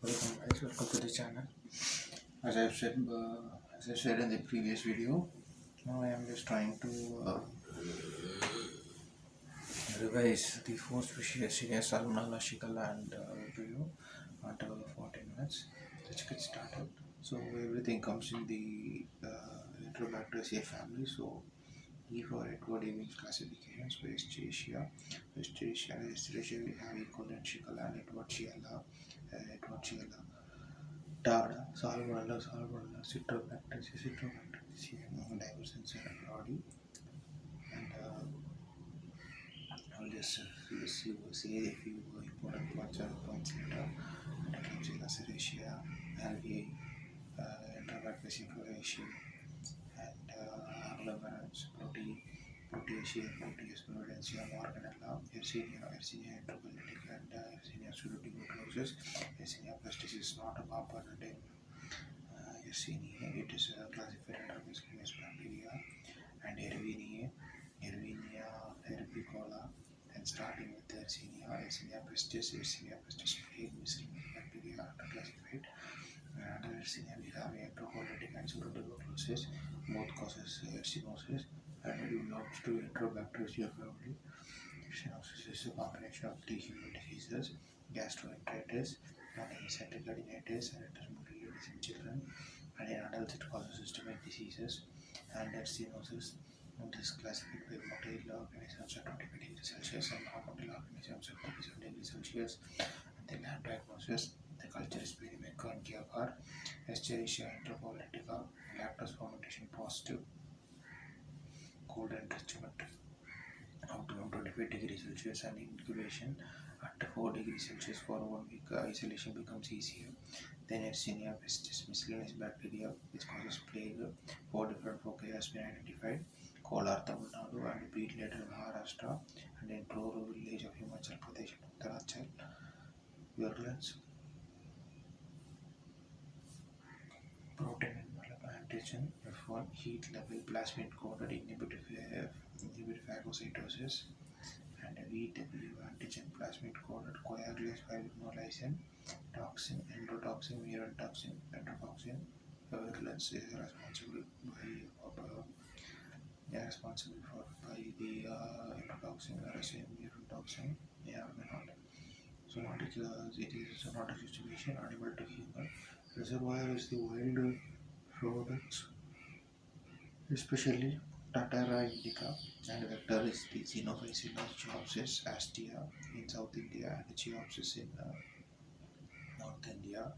Welcome guys, welcome to the channel. As I've said, as I said in the previous video, now I am just trying to revise the four species: Salmonella, Shigella, and Vibrio until 40 minutes. Let's get started. So everything comes in the Enterobacteriaceae family. So E for Edward Evans classification. So Escherichia, we have E. coli and Shigella, and Edward Shigella. Tada, Salmonella, Citrobacteriaceae, diverse inside the body. And I'll just say a few important points later. And Klebsiella serratia, algae, Enterobacteriaceae floraceae, and Arloverans, Proteaceae, Proteus, Providencia, Morganella, Yersinia enteropolitica, and Yersinia pseudotuberculosis. Yersinia pestis is not a component in Yersinia. It is classified under miscellaneous bacteria. And Yersinia herbicola. Then starting with Yersinia pestis plague miscellaneous bacteria are classified. Under Yersinia we have enteropolitic and pseudotuberculosis. Both causes yersinosis and it belongs to Enterobacteriaceae family. Yersinosis is a combination of three human diseases: gastroenteritis, and acyclic adenitis, and enteromotillitis in children, and in adults it causes systemic diseases. And yersinosis is classified by motile organisms at 25 degrees Celsius and non-motile organisms at 37 degrees Celsius. And the lab diagnosis, the culture is Perimeco and Giagar, Escherichia enteropolitica, lactose fermentation positive, cold enrichment up to 125 degrees Celsius, and incubation at 4 degrees Celsius for 1 week. Isolation becomes easier. Then Yersinia pestis, miscellaneous bacteria which causes plague. 4 different foci has been identified: Kolar, Tamil Nadu, and Beat later Maharashtra, and in rural village of Himachal Pradesh and Uttarachal. Virulence, protein and antigen. F1, heat level, plasmid coded inhibit phagocytosis. And VW, antigen, plasmid coded coagulase fibrinolysin, toxin, endotoxin, murin toxin, endotoxin. Virulence is responsible for by the endotoxin, murin toxin. Yeah, may not. Zoonotic, it is a zoonotic distribution, animal to human. Reservoir is the wild rodents, especially Tatara indica, and vector is the Xenophila Geopsis astia in South India and Geopsis in North India,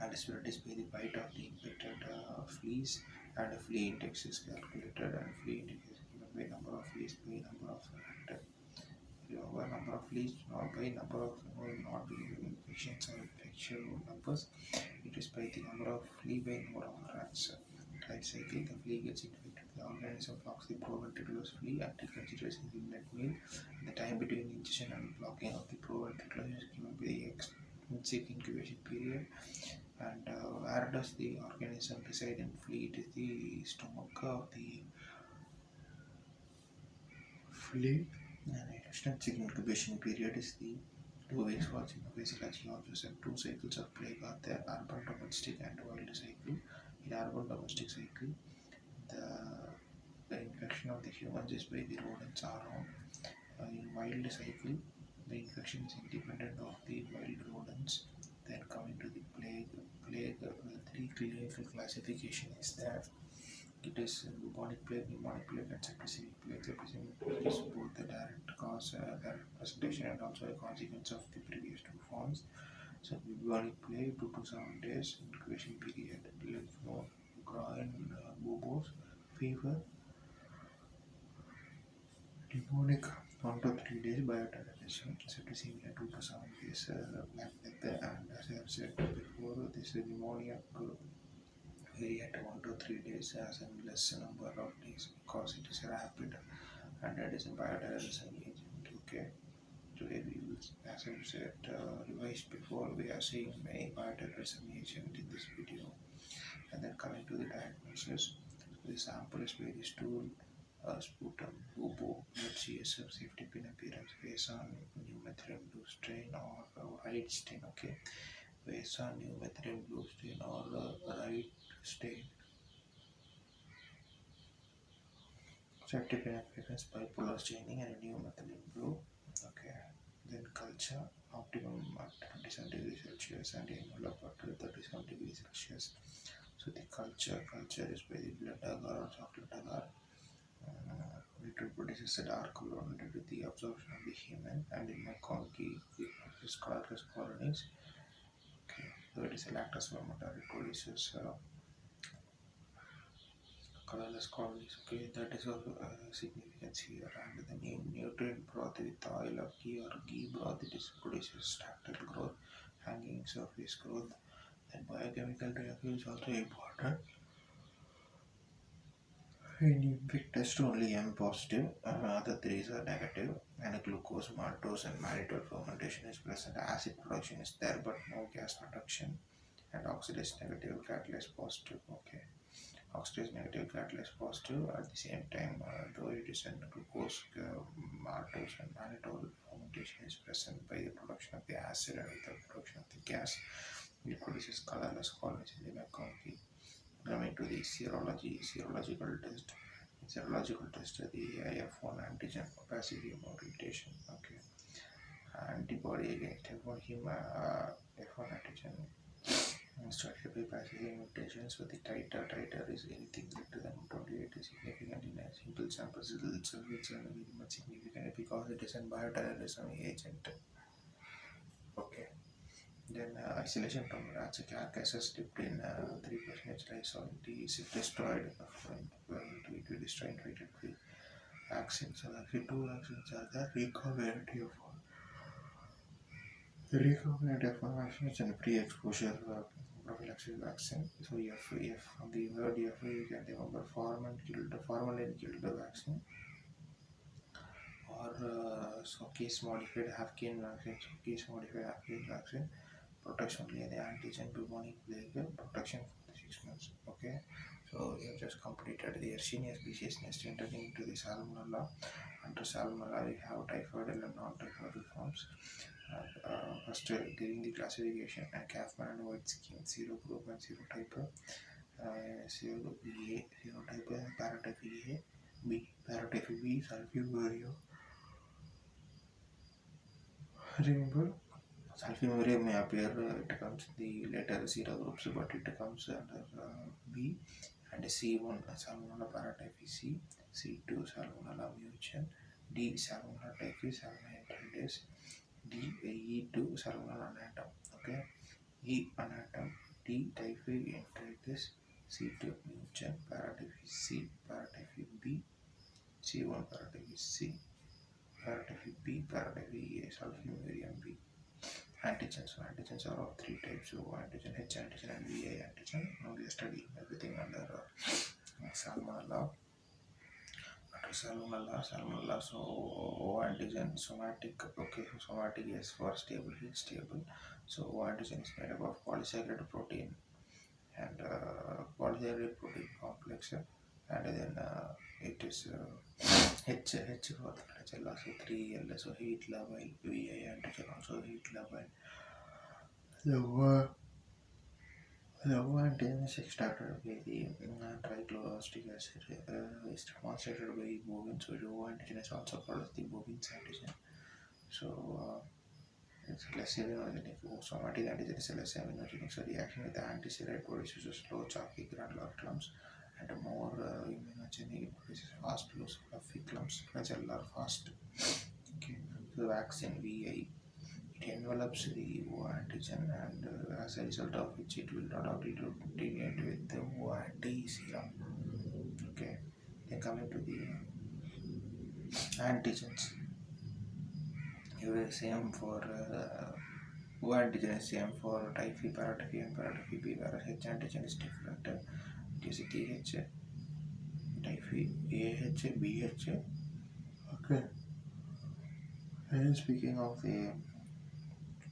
and spread is by the bite of the infected fleas, and a flea index is calculated, and flea index is given by number of fleas by number of number of fleas, not by number of not by infections or infection numbers. It is by the number of flea by number of rats. Life cycle: the flea gets infected. The organism blocks the proventriculus flea until considers the inlet meal. The time between ingestion and blocking of the proventriculus is given by the extrinsic incubation period. And where does the organism reside in flea? It is the stomach of the flea. And extrinsic incubation period is the 2 weeks for Xenophila geopsis, and 2 cycles of plague are there: urban domestic and wild cycle. In urban domestic cycle, the infection of the humans is by the rodents around. In wild cycle, the infection is independent of the wild rodents. Then coming to the plague, the 3 clinical classification is that it is bubonic plague, pneumonic plague, and septicemic plague. Septicemic plague is both the direct cause, direct presentation, and also a consequence of the previous 2 forms. So bubonic plague, 2 to 7 days incubation period, lymph node, groin, buboes, fever. Pneumonic, 1 to 3 days, bioterrorism. Septicemia, 2 to 7 days, black death. And as I have said before, this pneumonia vary at 1 to 3 days as in less number of days because it is rapid, and it is a bioterrorism agent. Okay. Today we will, as I said, revised before, we are seeing many bioterrorism agent in this video. And then coming to the diagnosis, so the sample is by the stool, sputum, bubo, blood CSF, safety pin appearance based on new methylene blue stain or white stain. Okay, based on new methylene blue stain or right stain. Certificate appearance by polar staining and new methylene blue. Okay. Then culture optimum at 27 degrees Celsius and envelope at 37 degrees Celsius. So the culture is by the blood agar or chocolate agar. It produces a dark color due to the absorption of the human and in McConaughey it produces colorless colonies. Okay, so it is a lactose fermenter. It produces colorless colonies. Okay, that is of significance here. And the new nutrient broth with oil of ghee or ghee broth, it is produces tactile growth, hanging surface growth. And biochemical reaction is also important. In Impic test only M positive, other three are negative, and glucose, maltose, and mannitol fermentation is present. Acid production is there, but no gas production, and oxidase negative, catalyst positive. Okay, oxidase negative, catalyst positive. At the same time, though it is in glucose, maltose, and mannitol fermentation is present by the production of the acid and the production of the gas. It produces colorless colonies in the McConaughey. Coming to the serological test. Serological test, the F1 antigen opacity orientation. Okay, antibody against F1 antigen started by passivity mutation. So the titer is anything greater than 28 is significant in a simple sample. It's very much significant because it is a bioterrorism agent. Okay. Then isolation from rats carcasses dipped in 3% lysol. It is destroyed to destroy infected free vaccines. So actually two vaccines are there: recombinant F1 vaccines and pre-exposure prophylaxis vaccine. So if from the word F, you can remember formalin killed the vaccine, or case modified Hafkin vaccine. So case modified Hafkin vaccine protection only the antigen pulmonic plague protection for 6 months. Okay, so we have just completed the Yersinia species nest entering into the Salmonella. Under Salmonella, we have typhoid and non-typhoid forms. First, giving the classification, Kaufman and White skin, zero group and zero type, zero group A, zero type, paratype A, B, paratype B, Vibrio. Remember, sulfonylurea may appear, it comes the later serogroups, but it comes under B, and C1 Salmonella paratype C, C2 Salmonella mutation, D Salmonella typhus, Salmonella enteritis, D E2 Salmonella anatom. Okay, E anatom, D typhi enteritis, C2 mutation, paratype C, paratype B, C1 paratype C, paratype B, paratype A, sulfonylurea B. Antigens. So antigens are of three types: O antigen, H antigen, and VI antigen. Now we are studying everything under Salmonella. After Salmonella. So O antigen, somatic. Okay, so somatic is for stable, heat stable. So O antigen is made up of polysaccharide protein and polysaccharide protein complex, and then it is H for the flagella. So 3L. So heat level. VI antigen also heat level. The antigen is extracted by the trichloroacetic acid is demonstrated by bovine. So the antigen is also called as the bovine's antigen. So it's less immunogenic. Somatic antigen is less immunogenic. So reaction with the antisteroid produces a slow, chalky granular clumps, and more immunogenic. It produces fast, loose, fluffy clumps, flagellar fast. Okay. So the vaccine VI. It envelops the O antigen, and as a result of which it will not aggregate with the O anti serum. Okay, then coming to the antigens, you will same for O antigen is same for typhi, paratyphi, and paratyphi B, whereas H antigen is different. It is TH, typhi, AH, BH. Okay, and speaking of the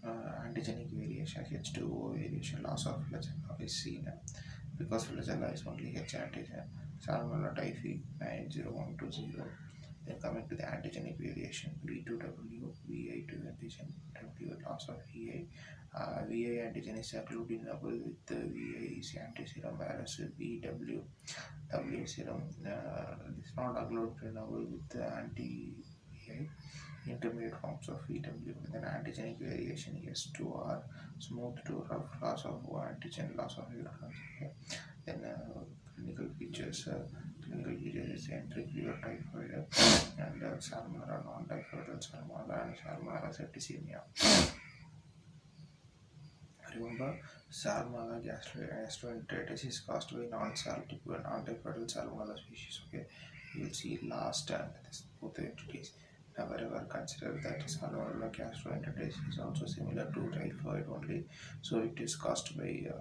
antigenic variation, H2O variation, loss of flagella is seen because flagella is only H antigen. Salmonella typhi 90120. Then coming to the antigenic variation, V2W, VI2 antigen, pure loss of VI. VI antigen is agglutinable with the VI's antiserum, whereas VW serum is not agglutinable with the anti-VI. Intermediate forms of VW. Then antigenic variation S2 are smooth to rough loss of antigen, loss of electrons. Okay. Then clinical features. Clinical features is entry fever, typhoid, and salmonella, non-typhoidal salmonella, and salmonella septicemia. Remember, Salmonella gastroenteritis is caused by non-typhoidal salmonella species. Okay, you will see last and this both entities. Never ever consider that Salmonella gastroenteritis is also similar to typhoid only. So it is caused by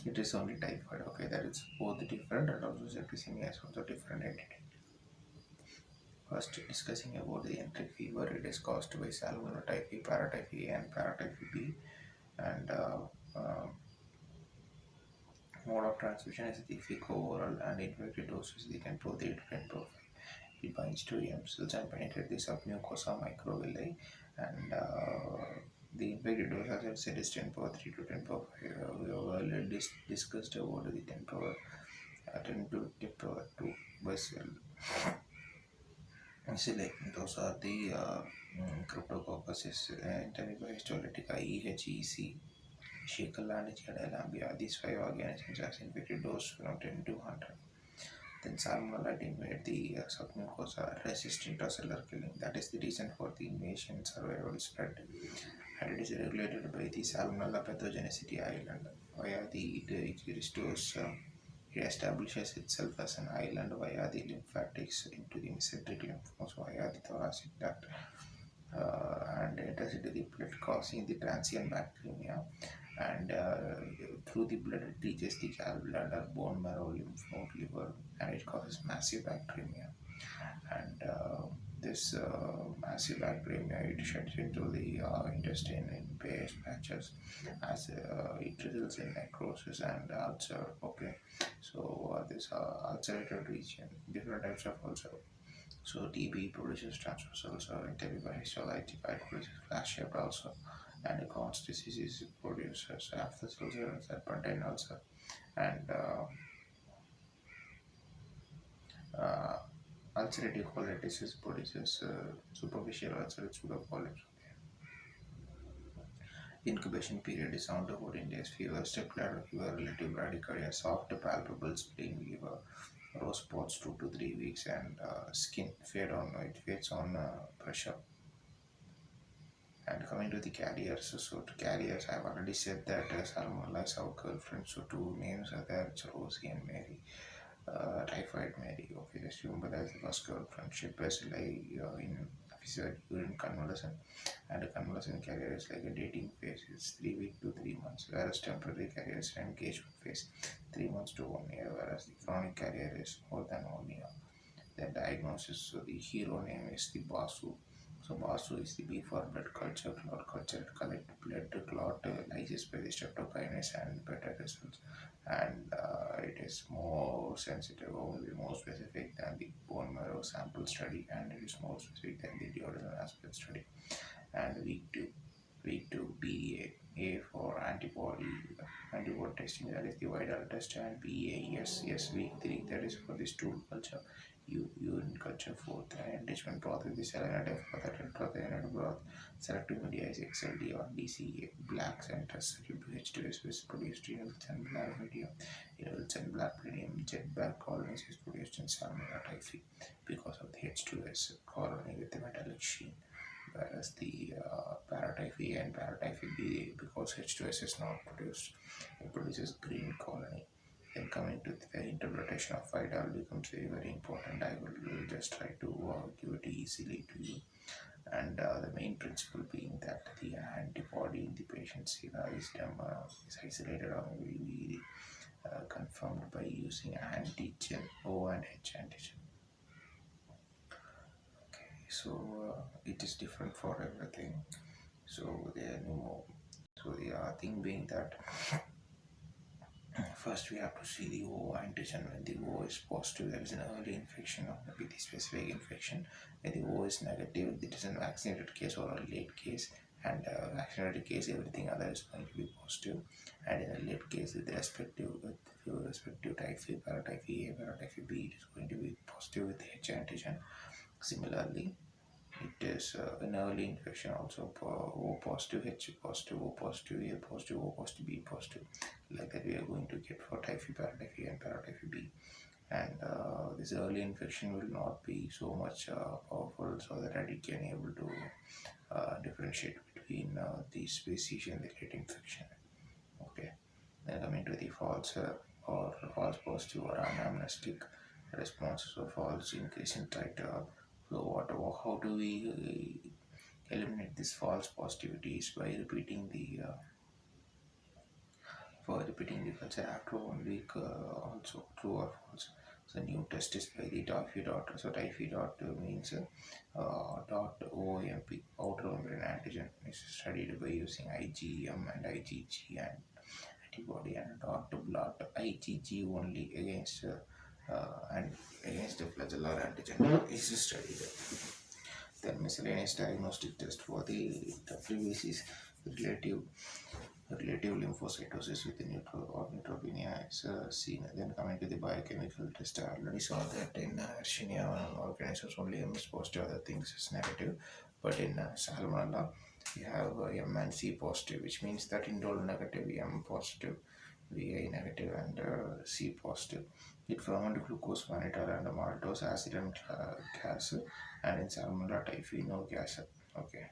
it is only typhoid. Okay, that is both different, and also septicemia is also different entity. First, discussing about the enteric fever, it is caused by Salmonella typhi, paratyphi, and paratyphi B, and mode of transmission is the fecal-oral, and infected dose is the 10^3 to 10^5. It binds to M cells and penetrates the submucosa microvilli, and the infected dose, as I said, is 10^3 to 10^5. We have earlier discussed about the 10 to 10^2 by cell. Those are the Cryptococcus enteric-histolytica, EHEC, Shigella, and Shigella. These 5 organisms have infected dose from 10 to 100. Then Salmonella invade the submucosa resistant to cellular killing. That is the reason for the invasion, survival, spread, and it is regulated by the Salmonella pathogenicity island. Via it restores, it establishes itself as an island via the lymphatics into the mesenteric lymph nodes via the thoracic duct, and enters into the blood, causing the transient bacteremia, and through the blood it reaches the gallbladder, bone marrow, lymph node, liver, and it causes massive bacteremia. And this massive bacteremia, it sheds into the intestine in pairs patches, as it results in necrosis and ulcer. Okay, so this ulcerated region, different types of ulcer. So TB produces transversal ulcer, enteric histolytic produces flash-shaped ulcer, and Crohn's disease produces aphthous ulcer, serpentine ulcer, and uh, ulcerative colitis produces superficial ulcer with pseudopolyps. Incubation period is 7 to 14 days. Fever, step ladder fever, relative bradycardia, soft palpable spleen fever, rose spots 2 to 3 weeks, and skin fades on pressure. And coming to the carriers, so to carriers, I've already said that Salmonella is our girlfriend. So 2 names are there: it's Rosie and Mary. Typhoid Mary. Okay, just remember that's the first girlfriend. She basically in urine convalescent, and a convalescent carrier is like a dating phase. It's 3 weeks to 3 months, whereas temporary carrier is an engagement phase, 3 months to 1 year, whereas the chronic carrier is more than 1 year. Then diagnosis. So the hero name is the Basu. So Basu is the B for blood culture, clot culture, collect blood clot lysis by the streptokinase and beta results, and it is more sensitive, or maybe more specific than the bone marrow sample study, and it is more specific than the duodenal aspect study. And week 2 BA for antibody testing, that is the viral test, and BA week 3, that is for the stool culture, urine culture. Fourth, enrichment broth with the salinity of protein broth. Selective media is XLD or DCA. Black centers H2S is produced in and black media. And black medium jet black colonies is produced in Salmonella typhi because of the H2S colony with the metallic sheen. Whereas the paratyphi and paratyphi B, because H2S is not produced, it produces green colony. Then coming to the interpretation of vital becomes very, very important. I will just try to give it easily to you. And the main principle being that the antibody in the patient's serum is isolated or will be confirmed by using antigen O and H antigen. Okay, so it is different for everything. So the thing being that first we have to see the O antigen. When the O is positive, there is an early infection or maybe the specific infection. When the O is negative, it is a vaccinated case or a late case, and vaccinatory case everything other is going to be positive, and in the late case with respective typhoid, paratyphoid A, paratyphoid B, it is going to be positive with H antigen. Similarly, it is an early infection also O positive, H positive, O positive, A positive, O positive, B positive. Like that we are going to get for typhoid, paratyphoid and paratyphoid B. And this early infection will not be so much powerful, so that it can able to differentiate between the species and the late infection. Okay. Then coming to the false or false positive or anamnestic responses or false increase in titer. So how do we eliminate this false positivities by repeating the culture after 1 week, also true or false. So new test is by the Taffy dot. So Taffy dot means dot OMP, outer membrane antigen, is studied by using IgM and IgG and antibody, and dot blood IgG only against and against the flagellar antigen is studied. Then miscellaneous diagnostic test for the WBC is relative relative lymphocytosis with neutral or neutropenia is seen. Then coming to the biochemical test, I already saw that in Yersinia organisms only M is positive, other things is negative. But in Salmonella, we have M and C positive, which means that indole negative, M positive, VA negative, and C positive. It fermented glucose, mannitol, and maltose, acid and gas, and in Salmonella typhi, no gas. Okay.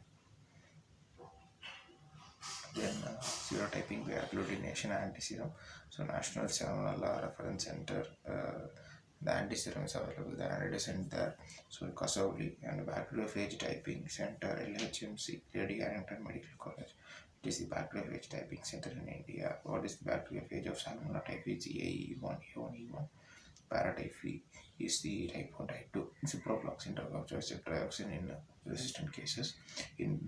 Then serotyping by agglutination antiserum. So National Salmonella Reference Center, the antiserum is available there, and it is sent there. So Kasauli and Bacteriophage Typing Center, LHMC, Lady Harrington Medical College. It is the bacteriophage typing center in India. What is the bacteriophage of Salmonella typhi? AE1, A1E1. Paratyphi is the type 1, type 2. Ciprofloxacin, dioxin in resistant cases. In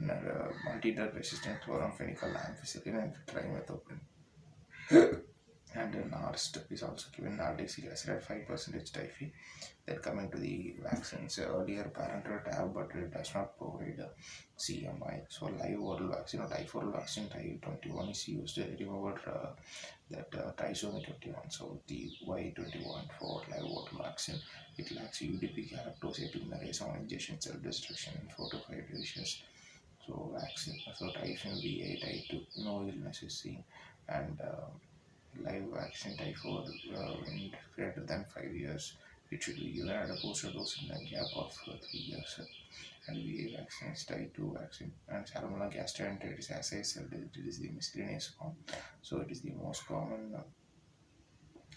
multi-drug resistant chloramphenicol, ampicillin, and trimethoprim. And NARST is also given, nardic acid at 5% typhi. Then coming to the vaccines, earlier parental tab, but it does not provide CMI. So live oral vaccine or live oral vaccine type 21 is used to remove that trisomy 21. So the Y21 for live oral vaccine, it lacks UDP galactose epimerase on injection cell destruction in 4 to 5 divisions. So vaccine, so typhoon VA type 2, no illness is seen, and live vaccine type 4 in greater than 5 years. It should be given at a booster dose in a gap of 3 years. And VA vaccine is type 2 vaccine. And Salmonella gastroenteritis, as I said, it is the miscellaneous form. So it is the most common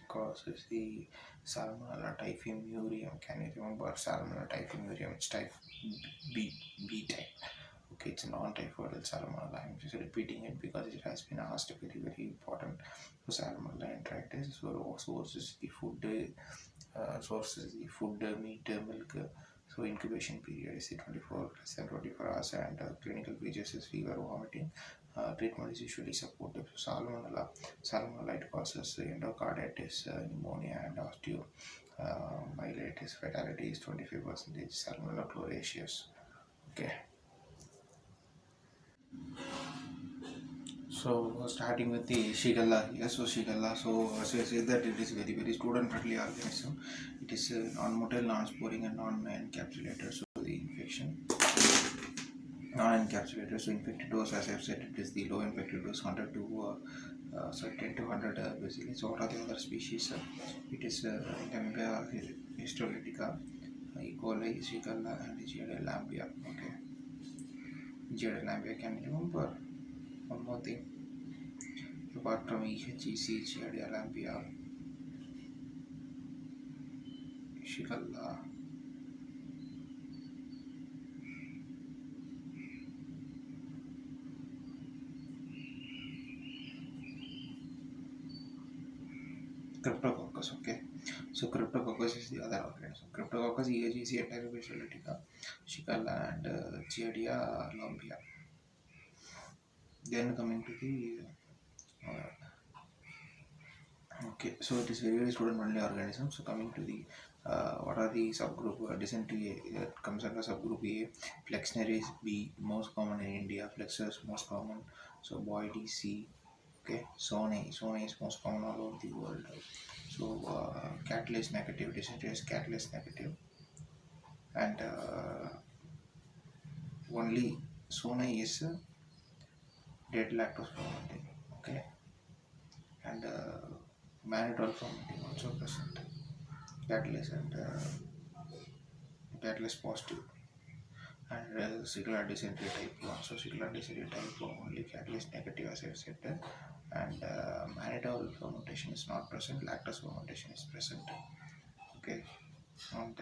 cause is the Salmonella typhimurium. Can you remember Salmonella typhimurium? It's type B type. Okay, it's a non-typhoidal Salmonella. I'm just repeating it because it has been asked, very, very important. So Salmonella enteritis, so source is the food, meat, milk. So incubation period is 24 less than 24 hours, and clinical features is fever, vomiting. Treatment is usually supportive. So Salmonella it causes endocarditis, pneumonia, and osteomyelitis. Fatality is 25%. Salmonella chloratius. Okay. So starting with the Shigella here. So Shigella, so as I said that it is very, very student-friendly organism. It is non-motile, non-sporing, and non-encapsulated. So the infection non-encapsulated. So infected dose, as I have said, it is the low infected dose, 100 to 10 to 100 basically. So what are the other species? It is Lambia histolytica, E. coli, Shigella, and Giardia lambia. Okay, Giardia lambia. Can you remember one more thing? Apart from EHEC, Giardia lambia, Shigella, Cryptococcus. Okay, so Cryptococcus is the other organism. Cryptococcus, EHEC, Enterohistolytica, Shigella, and Giardia lambia. Then coming to the Okay, so it is very very student only organism. So coming to the what are the subgroup dysentery that comes under subgroup A, Flexneris B, most common in India, Flexus most common, so Boyd C. Okay, Sone is most common all over the world. So catalase negative, dysentery is catalase negative, and only Sone is dead lactose fermenting. Okay, and mannitol fermenting also present. Catalase and catalase positive. And Shigella dysentery type 1. So Shigella dysentery type 1 only catalase negative as I have said. And mannitol fermentation is not present, lactose fermentation is present. Okay, and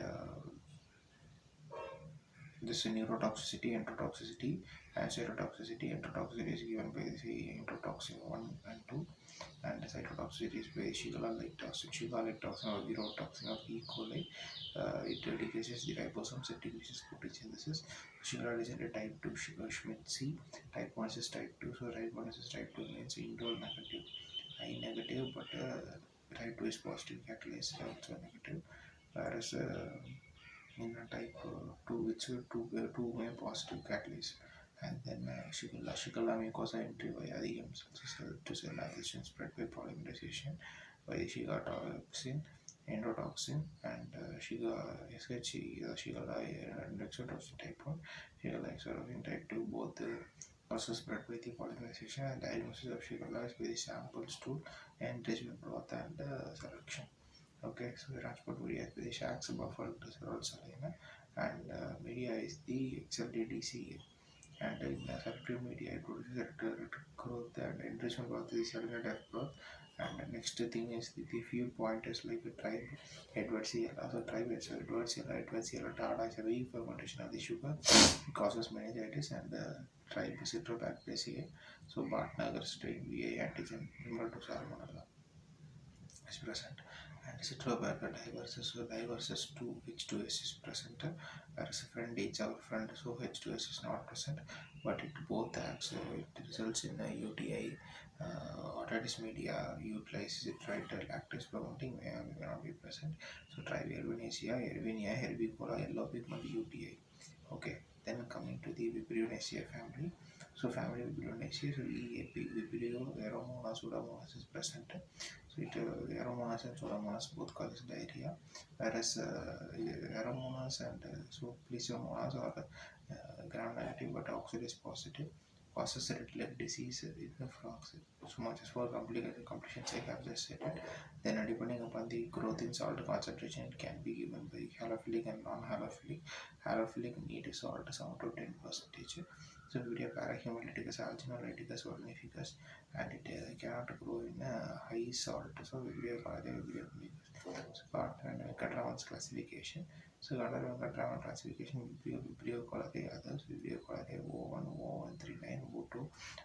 this neurotoxicity, enterotoxicity, and cytotoxicity. Enterotoxicity is given by the enterotoxin 1 and 2, and the cytotoxicity is by Shigella-like toxin, Shigella-like toxin or virotoxin of E. coli. It decreases the ribosomes, it decreases protein synthesis. Shigella dysentery type 2, Schmidt C. Type 1 is type 2, so type 1 is type 2 means indole negative, I negative, but type 2 is positive, catalase also negative, whereas in a type 2 which two may positive catalase. And then Shigella mucosa entry via the cell to cell adhesion spread by polymerization by Shiga toxin, endotoxin, and Shigella and exotoxin type 1, Shigella exotoxin type 2, both also spread by the polymerization. And diagnosis of Shigella is by the sample stool, enrichment broth, and selection. Okay, so the transport media is the sharks, buffer, glycerol, saline, and media is the XLDDCA. And in selective media, it produces electric growth and enrichment growth, the cellular death growth. And the next thing is the few pointers like the tribe, Edwardsiella, also tribe Edwardsiella, Tata is a weak fermentation of the sugar, it causes meningitis, and tribe Citrobacteria, so Bartnagar strain VA antigen, similar to Salmonella is present. And Citrobacter diverses, so diverses to H2S is present, whereas friend each our friend, so H2S is not present, but it both acts, it results in a UTI, otitis media utilizes it, right, lactase fermenting may or may not be present. So try Yersinia, herbicola, yellow pigment UTI. Okay, then coming to the Vibrionaceae family. So family Vibrionaceae, so Vibrio, Aeromonas, Pseudomonas is present. So it Aeromonas and Pseudomonas both causes diarrhea, whereas Aeromonas and Plesiomonas are gram negative but oxidase positive, causes red leg disease in the frogs. So much as for completions I have just said it. Then depending upon the growth in salt concentration, it can be given by halophilic and non-halophilic. Halophilic need salt 7 to 10 percentage. So Vibrio parahemolyticus, alginolyticus, ornificus, and it cannot grow in high salt. So Vibrio so Catravan's classification. So Catravan classification, Vibrio cholerae, others Vibrio cholerae O1, O139, O2,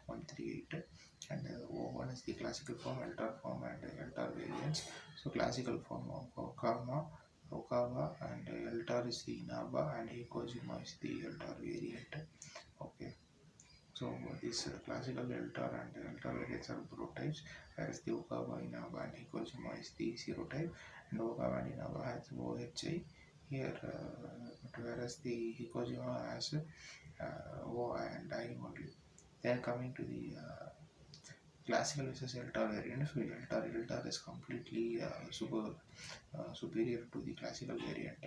138, and O1 is the classical form, Eltar form, and Eltar variants. So classical form of Okava, and Eltar is the Inaba, and Hikojima is the Eltar variant. Okay. So this classical Eltar and Eltar variants are prototypes, whereas the Okava, Inaba, and Hikojima is the serotype, and Okava and Inaba has OHI here, whereas the Hikojima has OI and I only. Then coming to the classical versus Eltar variant, so Eltar is completely superior to the classical variant.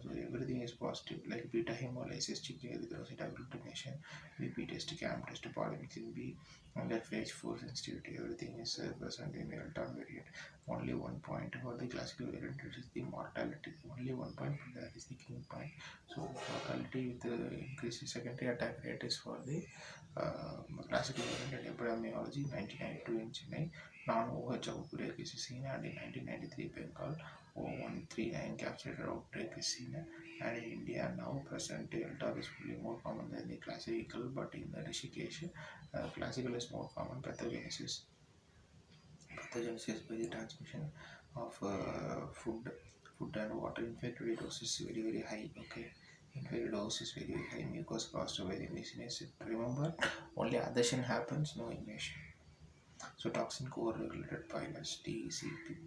So everything is positive, like beta hemolysis, chicken erythrocyte agglutination, BP test, CAM test, polymyxin B, and FH4 sensitivity, everything is present in the Eltar variant. Only one point for the classical variant, which is the mortality. Only one point, but that is the king point. So mortality with the increased secondary attack rate is for the classical variant in epidemiology, 1992 in Chennai, non-OH outbreak is seen, and in 1993 Bengal, 0139 captured outbreak is seen, and in India now present Delta is fully more common than the classical, but in the Rishikesh, classical is more common. Pathogenesis by the transmission of food and water. Infected dose is very high. Okay, infected dose is very high. Mucus caused by the invasion. Remember, only adhesion happens, no invasion. So toxin co-regulated pilots TCP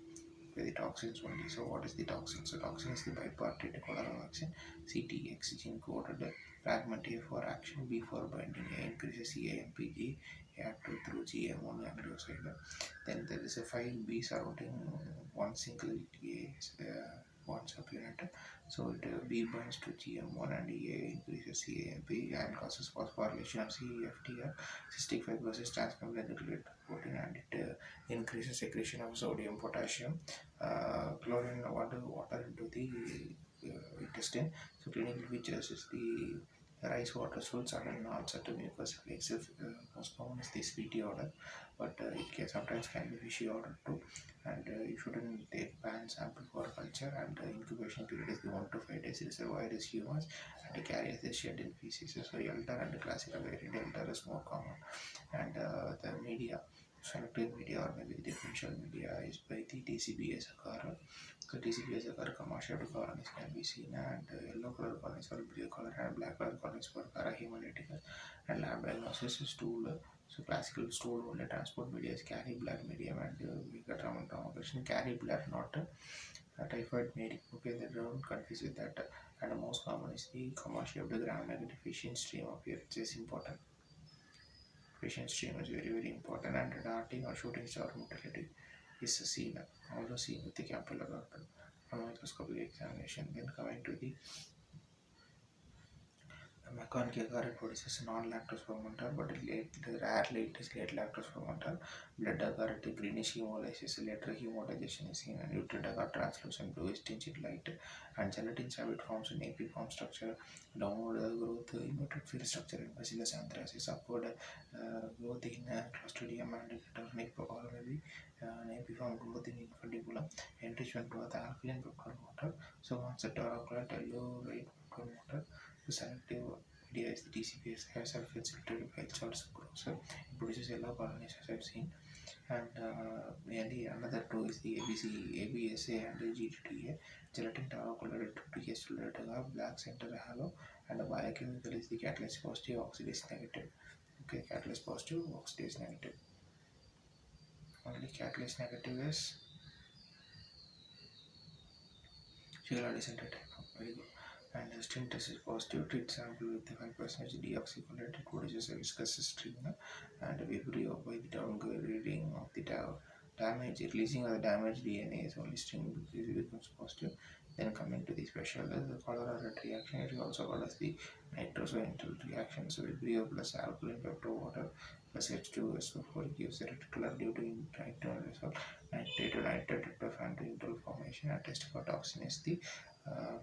by the toxins only. So what is the toxin? So toxin is the bipartite cholera vaccine. CTX gene coded fragment A for action, B for binding. A increases CAMPG active through GM1 nucleoside. Then there is a 5B surrounding one single one subunit. So it B binds to GM1 and A increases CAMP and causes phosphorylation of CFTR, cystic fibrosis, transmembrane protein, and it increases secretion of sodium, potassium, chlorine, water into the intestine. So clinical features is the rice water stool, sudden onset to mucus reflexes. Most common is the sweetie order, but it can sometimes can be fishy order too. And you shouldn't take pan sample for culture. And incubation period is the 1 to 5 days. Reservoir is humans and carries the shed in feces. So elder and classical variant elder is more common. And the media, selective media or maybe the differential media is by the TCBS occur. So TCBS occur commercial colonies can be seen, and yellow color colonies or blue color and black color colonies for parahemolyticus. And lab diagnosis is stool. So classical stool only transport media is carry blood medium, and we got tomography carry blood, not typhoid medium. Okay, they don't confuse with that. And the most common is the commercial of the gram negative fission stream of here, which is important. Patient stream is very very important, and darting or shooting star mortality is seen, also seen with the capillary microscopic examination. Then coming to the mechanical agar produces non-lactose fermental, but rarely it is late lactose fermental. Blood agar the greenish hemolysis, later hemodigestion is seen, and nutrient agar translucent bluish tinged light, and gelatin habit forms in apiform structure, downward growth inverted field structure in bacillus anthracis, upward growth in clostridium and turnip, or maybe an apiform growth in infundibulum, enrichment with alkaline peptide water. So once the toraclate yellow red peptide water, the selective media is the TCPS has sulfate-filtered by Charles Gross. It produces yellow colonies as I've seen. And mainly another two is the ABSA and the GTTA. Gelatin taro-colored TS black center halo, and the biochemical is the catalyst positive, oxidase negative. Okay, catalyst positive, oxidase negative. Only catalyst negative is Shigella dysentery type. Very good. And the string test is positive. Treat sample with the 5% deoxycholate. It produces a viscous string. And Vibrio by the downgrading of the damage, releasing of the damaged DNA is only string becomes positive. Then coming to the special, the cholera reaction, it is also called as the nitroso-enteric reaction. So Vibrio plus alkaline pepto water plus H2SO4 gives a red color due to nitrogen result. Nitrate to nitrate tryptophan to indole formation. And test for toxin is the uh,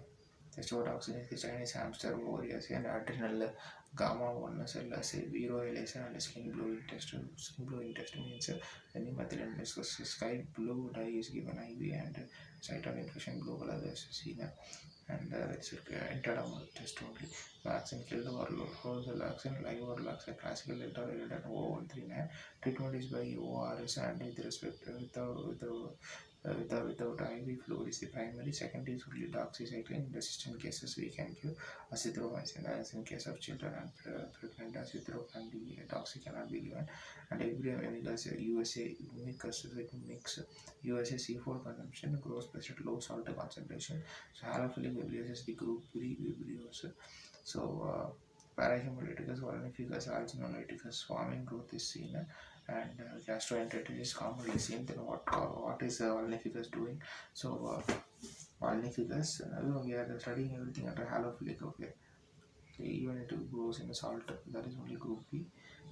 testosterone is the Chinese hamster ovarius and adrenal gamma 1 cell as a viroelation and skin blue test. Skin blue test means any methylene discuss sky blue dye is given IV, and cytol infection blue color is seen, and it's intradermal test only. Vaccine killed overload. Whole the vaccine live overloads a classical letter and O139. Treatment is by ORS and with respect without IV fluid is the primary. Secondary is only doxycycline. In resistant cases, we can give azithromycin, as in case of children and pregnant. Azithro can be doxy cannot be given. And every because USA mix mix USA C4 consumption grows best at low salt concentration. So halophilic vibrios is the group 3 vibrios. So parahemolyticus, volanificus, alginolyticus, swarming growth is seen, and gastroenteritis is commonly seen. Then what is volanificus doing? So volanificus, we are studying everything under halophilic. Okay, even it grows in the salt, that is only group B.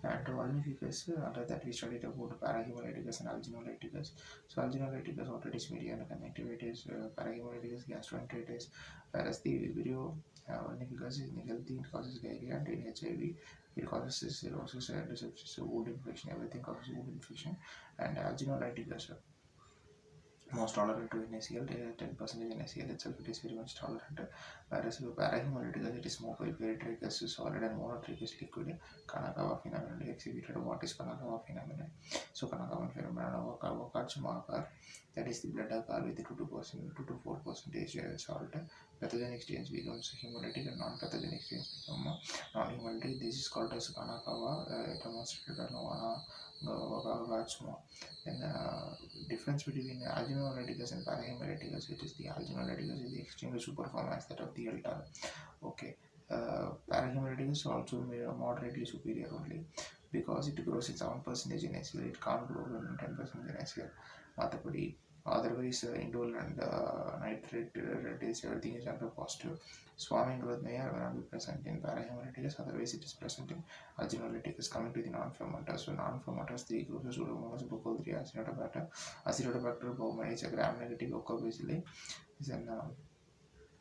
And volanificus, after that we studied about parahemolyticus and alginolyticus. So alginolyticus, what it is, media and conjunctivitis, parahemolyticus, gastroenteritis, whereas the Vibrio volanificus is in healthy, it causes diarrhea, and in HIV it causes cirrhosis and sepsis, so wound infection, everything causes wound infection. And alginolyticus, most tolerant to NaCl, 10% in NaCl itself, it is very much tolerant. Whereas parahemolyticus, it is more peritrachous solid and monotrachous liquid. Kanagawa phenomenon exhibited. What is Kanagawa phenomenon? So Kanagawa non-fermented avocado marker, that is the blood agar with 2 to 4 percentage salt. Pathogenic strains becomes hemolytic and non-pathogenic strains become non-hemolytic. This is called as Kanakawa, demonstrated on Gachma. Then difference between alginolyticus and parahemolyticus, it is the alginolyticus is the extremely superform as that of the L-tar. Okay. Parahemolyticus also moderately superior only because it grows in 7% in SL. It can't grow in 10% in SL. Mathapadi. Otherwise, indole and nitrate is everything is under positive. Swarming growth may or may not be present in parahemolyticus, otherwise it is present in alginolyticus. Coming to the non-fermenters, so non-fermenters, the groups of Pseudomonas, Brucol3, Acinetobacter, Acinetobacter bovine is a gram-negative occur-basically. Is an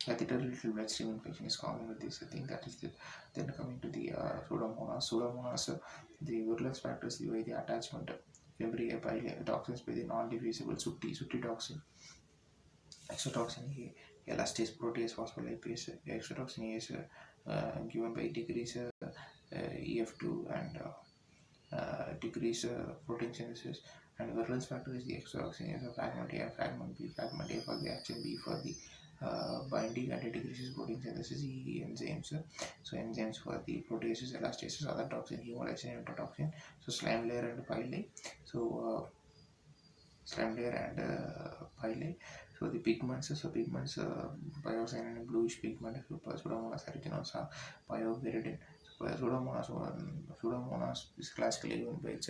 catheter little bloodstream infection is common with this. I think that is the. Then coming to the Pseudomonas, the virulence factors the way the attachment. Fibria bile toxins by the non-diffusible sooty toxin. Exotoxin A, elastase, protease, phospholipase. Exotoxin A is given by decrease EF2 and decrease protein synthesis. And virulence factor is the exotoxin is a fragment A and fragment B. Fragment A for the action, B for the binding, and it decreases protein synthesis. E enzymes. So enzymes for the proteases, elastases, other toxin, hemolysin, enterotoxin. So slime layer and pile. So slime layer and pile. So the pigments, pyocyanin and bluish pigment, Pseudomonas aeruginosa, pyoviridin. So Pseudomonas is classically given by its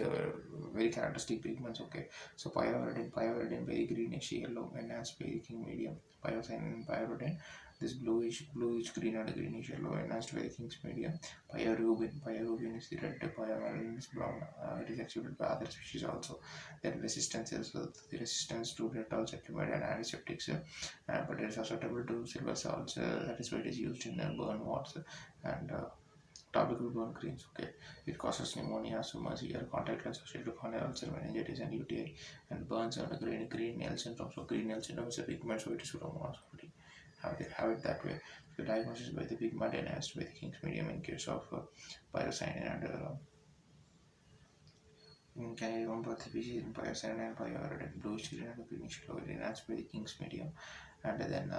very characteristic pigments. Okay, so pyoviridin very greenish yellow, enhanced by the king medium. Pyocyanin and pyridin, this bluish green and greenish yellow, enhanced by the king's medium. Pyruvin is the red, pyoviridin is brown. It is exhibited by other species also. Then resistance is the resistance to Dettol, cetrimide and antiseptics, but it is susceptible to silver salts. That is why it is used in burn wards and topical burn creams. Okay, it causes pneumonia, asthma, severe contact lens associated corneal ulcer, meningitis, and UTI, and burns and green nail syndrome. So green nail syndrome is a pigment, so it is Pseudomonas already. Have it that way. So diagnosis by the pigment enhanced by the King's medium in case of pyrocyanin and can I remember the species in Pyocyanin and Pyoridin, bluish green and greenish yellow, enhanced by the King's medium, and then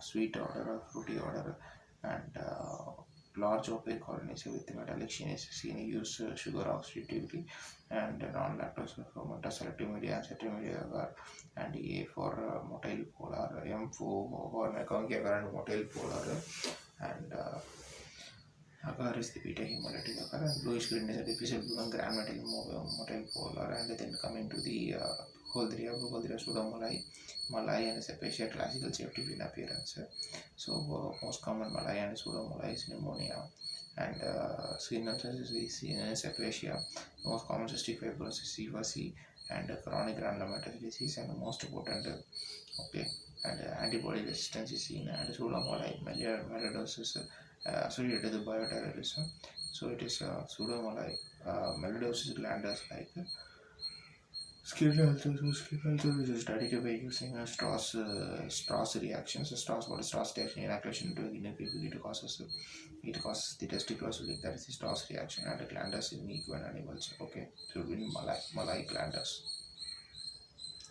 sweet odor or fruity odor, and large opaque colonies with metallic sheen is seen. Use sugar oxidatively, and non-lactose fermenter, selective media, and selective media agar, and A for motile polar, M for Mekong agar and motile polar, and agar is the beta hemolytic agar, and bluish green is a diffused blue gram motile polar, and then coming to the Brucol3 pseudomolai, Malayan is a patient classical safety in appearance. So most common Malayan pseudomolai is pneumonia, and skin ulcers is seen as aphasia. Most common cystic fibrosis, CFC, and chronic granulomatous disease, and most important okay, and antibody resistance is seen, and pseudomolai melioidosis associated with bioterrorism. So it is pseudomolai melioidosis glandus like skin ulcers. So skin ulcer is studied by using Strauss reactions. Strauss, what is Strauss reaction? Inoculation into the inner people, it causes the testicular swelling. That is the Strauss reaction, and the glandus in equine animals. Okay, so in malai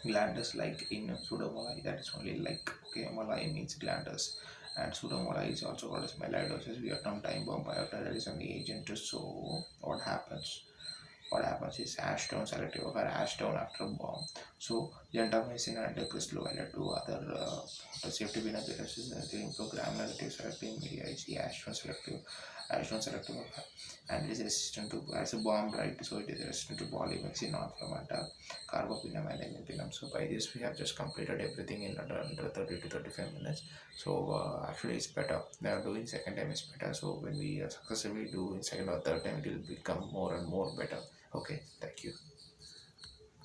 glandus like in pseudomolai, that is only like. Okay, malai means glandus, and pseudomolai is also called as melioidosis, Vietnam time bomb, bioterrorism agent. So what happens is acetone selective or acetone after bomb. So gentamicin and crystal violet to other safety appearances they improve gram negative selective media is the acetone selective and it is resistant to as a bomb, right? So it is resistant to polymyxin, non-fermenter, carbopinam and imipinam. So by this we have just completed everything in under 30 to 35 minutes. So actually it's better. Now doing second time is better. So when we successfully do in second or third time, it will become more and more better. Okay, thank you.